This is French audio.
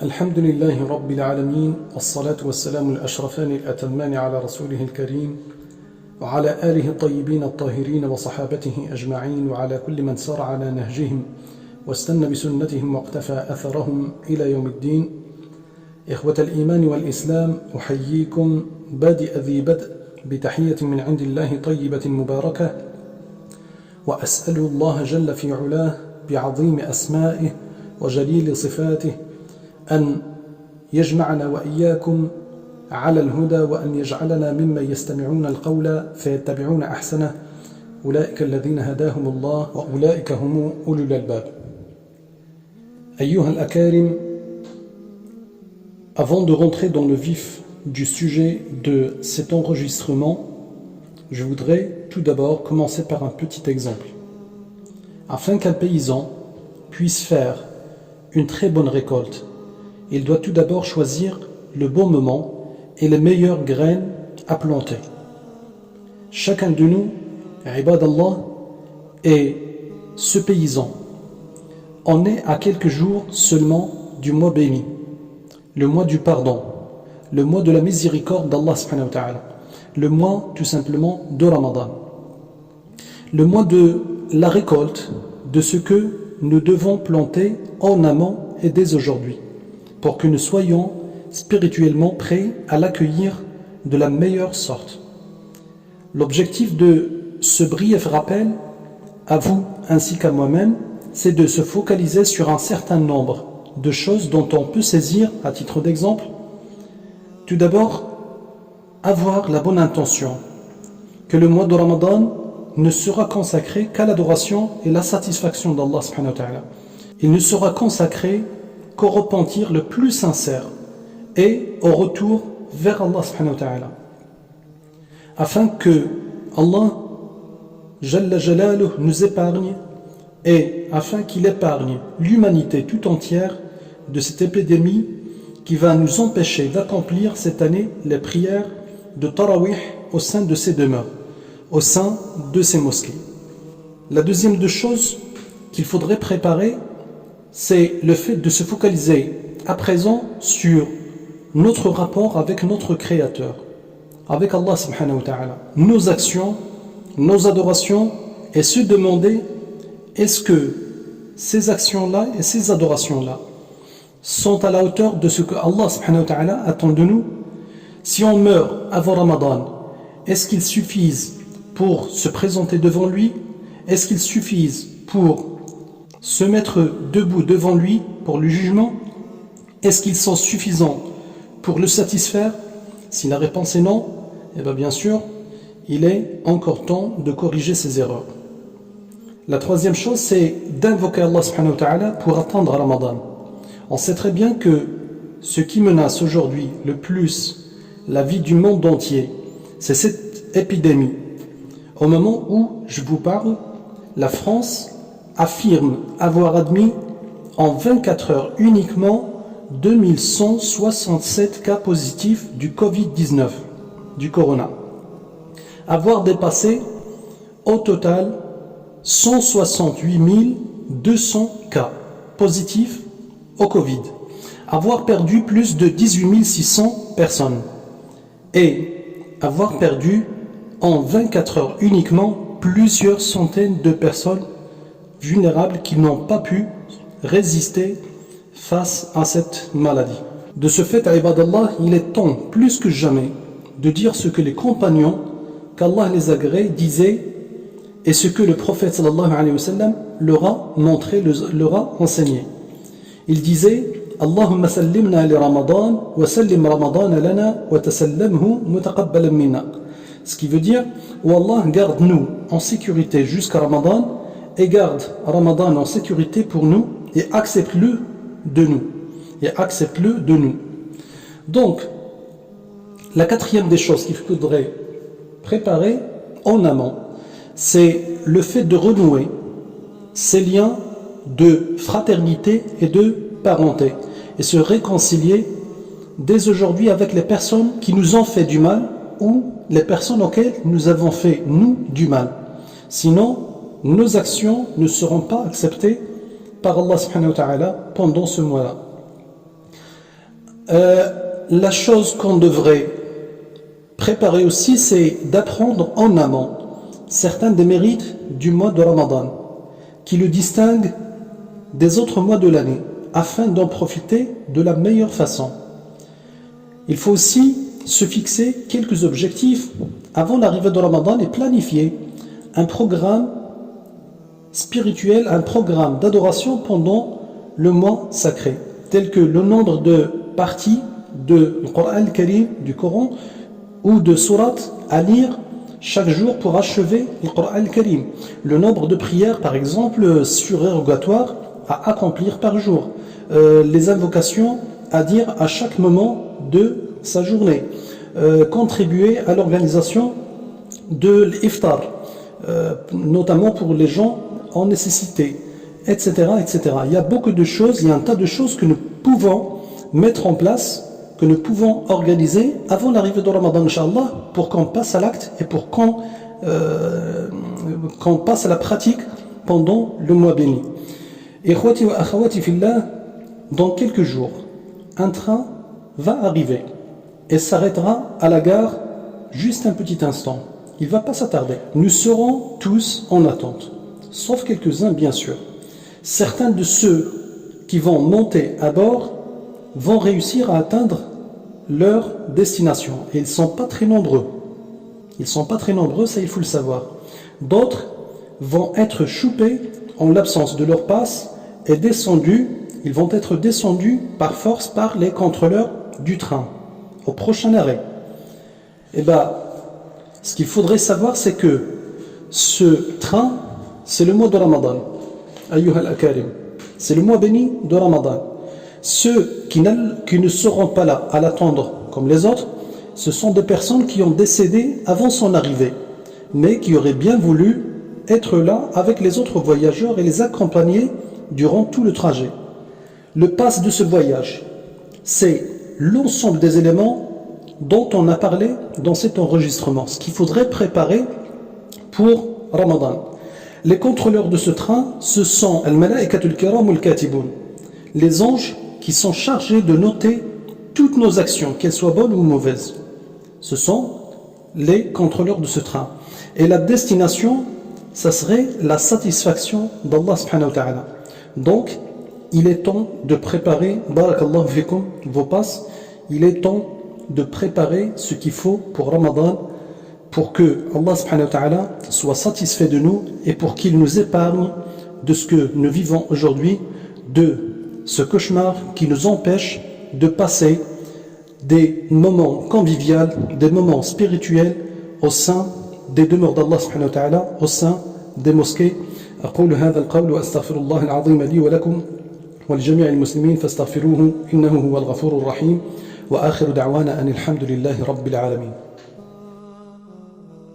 الحمد لله رب العالمين والصلاة والسلام الأشرفان الأتمان على رسوله الكريم وعلى آله الطيبين الطاهرين وصحابته أجمعين وعلى كل من سار على نهجهم واستنى بسنتهم واقتفى أثرهم إلى يوم الدين. إخوة الإيمان والإسلام، أحييكم بادئ ذي بدء بتحية من عند الله طيبة مباركة، وأسأل الله جل في علاه بعظيم أسمائه وجليل صفاته أن يجمعنا وإياكم على الهدى، وأن يجعلنا ممن يستمعون القول فيتبعون أحسنه، أولئك الذين هداهم الله وأولئك هم أولو الألباب. أيها الأكارم, avant de rentrer dans le vif du sujet de cet enregistrement, je voudrais tout d'abord commencer par un petit exemple. Afin qu'un paysan puisse faire une très bonne récolte, il doit tout d'abord choisir le bon moment et les meilleures graines à planter. Chacun de nous, ibadallah, et ce paysan, on est à quelques jours seulement du mois béni, le mois du pardon, le mois de la miséricorde d'Allah subhanahu wa ta'ala, le mois tout simplement de Ramadan, le mois de la récolte de ce que nous devons planter en amont et dès aujourd'hui, pour que nous soyons spirituellement prêts à l'accueillir de la meilleure sorte. L'objectif de ce brief rappel, à vous ainsi qu'à moi-même, c'est de se focaliser sur un certain nombre de choses dont on peut saisir, à titre d'exemple. Tout d'abord, avoir la bonne intention que le mois de Ramadan ne sera consacré qu'à l'adoration et la satisfaction d'Allah subhanahu wa ta'ala. Il ne sera consacré qu'au repentir le plus sincère et au retour vers Allah subhanahu wa ta'ala, afin que Allah Jalla Jalaluh nous épargne et afin qu'il épargne l'humanité tout entière de cette épidémie qui va nous empêcher d'accomplir cette année les prières de Tarawih au sein de ces demeures, au sein de ces mosquées. La deuxième des choses qu'il faudrait préparer, c'est le fait de se focaliser à présent sur notre rapport avec notre Créateur, avec Allah subhanahu wa ta'ala, nos actions, nos adorations, et se demander est-ce que ces actions-là et ces adorations-là sont à la hauteur de ce que Allah subhanahu wa ta'ala attend de nous. Si on meurt avant Ramadan, est-ce qu'ils suffisent pour se présenter devant lui? Est-ce qu'ils suffisent pour se mettre debout devant lui pour le jugement? Est-ce qu'ils sont suffisants pour le satisfaire? Si la réponse est non, eh bien sûr, il est encore temps de corriger ses erreurs. La troisième chose, c'est d'invoquer Allah subhanahu wa ta'ala pour attendre Ramadan. On sait très bien que ce qui menace aujourd'hui le plus la vie du monde entier, c'est cette épidémie. Au moment où je vous parle, la France affirme avoir admis en 24 heures uniquement 2167 cas positifs du Covid-19, du corona. Avoir dépassé au total 168 200 cas positifs au Covid. Avoir perdu plus de 18 600 personnes. Et avoir perdu en 24 heures uniquement plusieurs centaines de personnes vulnérables qui n'ont pas pu résister face à cette maladie. De ce fait, ibadallah, il est temps plus que jamais de dire ce que les compagnons, qu'Allah les agrée, disaient, et ce que le prophète sallallahu alayhi wa sallam leur a montré, leur a enseigné. Il disait Allahumma sallimna li Ramadan wa sallim Ramadan lana wa tasallamhu mutaqabbalan minna. Ce qui veut dire, oh Allah, garde-nous en sécurité jusqu'à Ramadan et garde Ramadan en sécurité pour nous et accepte-le de nous. Et accepte-le de nous. Donc, la quatrième des choses qu'il faudrait préparer en amont, c'est le fait de renouer ces liens de fraternité et de parenté et se réconcilier dès aujourd'hui avec les personnes qui nous ont fait du mal ou les personnes auxquelles nous avons fait, nous, du mal. Sinon, nos actions ne seront pas acceptées par Allah subhanahu wa ta'ala pendant ce mois-là. La chose qu'on devrait préparer aussi, c'est d'apprendre en amont certains des mérites du mois de Ramadan qui le distinguent des autres mois de l'année afin d'en profiter de la meilleure façon. Il faut aussi se fixer quelques objectifs avant l'arrivée de Ramadan et planifier un programme spirituel, un programme d'adoration pendant le mois sacré, tel que le nombre de parties du Coran al-Karim, du Coran ou de sourates à lire chaque jour pour achever le Coran al-Karim, le nombre de prières par exemple surérogatoires à accomplir par jour, les invocations à dire à chaque moment de sa journée, contribuer à l'organisation de l'iftar, notamment pour les gens en nécessité, etc., etc. Il y a beaucoup de choses, il y a un tas de choses que nous pouvons mettre en place, que nous pouvons organiser avant l'arrivée de Ramadan, Inch'Allah, pour qu'on passe à l'acte et pour qu'on passe à la pratique pendant le mois béni. Ikhwati wa akhawati fillah, dans quelques jours, un train va arriver et s'arrêtera à la gare juste un petit instant. Il ne va pas s'attarder. Nous serons tous en attente, sauf quelques-uns bien sûr. Certains de ceux qui vont monter à bord vont réussir à atteindre leur destination. Et ils ne sont pas très nombreux. Ils ne sont pas très nombreux, ça il faut le savoir. D'autres vont être choupés en l'absence de leur passe et descendus. Ils vont être descendus par force par les contrôleurs du train au prochain arrêt. Et ce qu'il faudrait savoir, c'est que ce train, c'est le mois de Ramadan. Ayyuhal akarim, c'est le mois béni de Ramadan. Ceux qui ne seront pas là à l'attendre comme les autres, ce sont des personnes qui ont décédé avant son arrivée, mais qui auraient bien voulu être là avec les autres voyageurs et les accompagner durant tout le trajet. Le pass de ce voyage, c'est l'ensemble des éléments dont on a parlé dans cet enregistrement, ce qu'il faudrait préparer pour Ramadan. Les contrôleurs de ce train, ce sont al-malaikatul kiram al-katibun, les anges qui sont chargés de noter toutes nos actions, qu'elles soient bonnes ou mauvaises. Ce sont les contrôleurs de ce train. Et la destination, ça serait la satisfaction d'Allah subhanahu wa ta'ala. Donc, il est temps de préparer, barakallahu fikum, vos passes, il est temps de préparer ce qu'il faut pour Ramadan, pour que Allah subhanahu wa ta'ala soit satisfait de nous et pour qu'il nous épargne de ce que nous vivons aujourd'hui, de ce cauchemar qui nous empêche de passer des moments conviviaux, des moments spirituels au sein des demeures d'Allah subhanahu wa ta'ala, au sein des mosquées. أقول هذا القول وأستغفر الله العظيم لي ولكم ولجميع المسلمين فاستغفروه إنه هو الغفور الرحيم وآخر دعوانا أن الحمد لله رب العالمين.